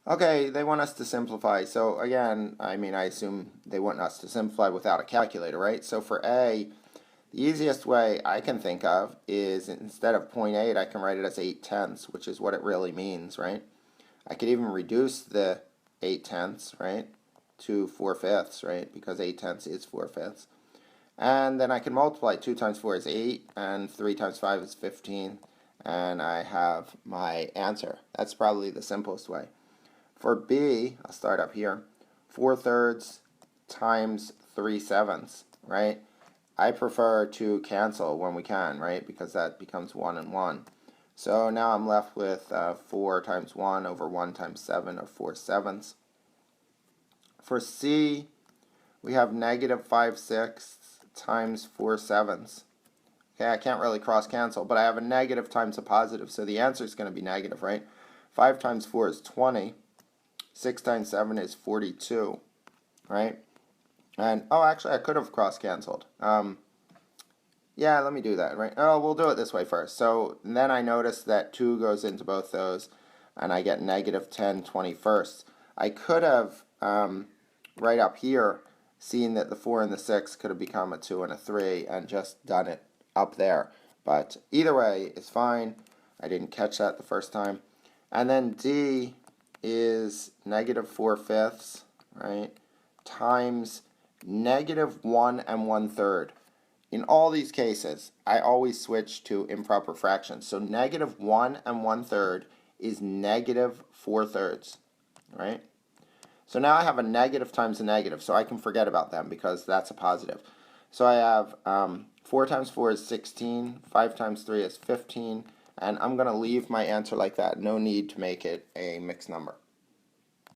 Okay, they want us to simplify. So again, I assume they want us to simplify without a calculator, right? So for A, the easiest way I can think of is instead of 0.8, I can write it as 8/10, which is what it really means, right? I could even reduce the 8/10, right, to 4/5, right, because 8/10 is 4/5. And then I can multiply. 2 times 4 is 8, and 3 times 5 is 15, and I have my answer. That's probably the simplest way. For B, I'll start up here. 4/3 times 3/7, right? I prefer to cancel when we can, right? Because that becomes 1 and 1. So now I'm left with 4 times 1 over 1 times 7, or 4/7. For C, we have negative 5/6 times 4/7. Okay, I can't really cross cancel, but I have a negative times a positive, so the answer is going to be negative, right? 5 times 4 is 20. 6 times 7 is 42, right? And, oh, actually, I could have cross-canceled. Yeah, let me do that, right? Oh, we'll do it this way first. So then I notice that 2 goes into both those, and I get negative 10 21st. I could have, right up here, seen that the 4 and the 6 could have become a 2 and a 3 and just done it up there. But either way, it's fine. I didn't catch that the first time. And then D is negative 4/5, right, times negative 1 and 1/3. In all these cases, I always switch to improper fractions. So negative 1 and 1/3 is negative 4/3, right? So now I have a negative times a negative, so I can forget about them because that's a positive. So I have 4 times 4 is 16, 5 times 3 is 15, and I'm going to leave my answer like that. No need to make it a mixed number.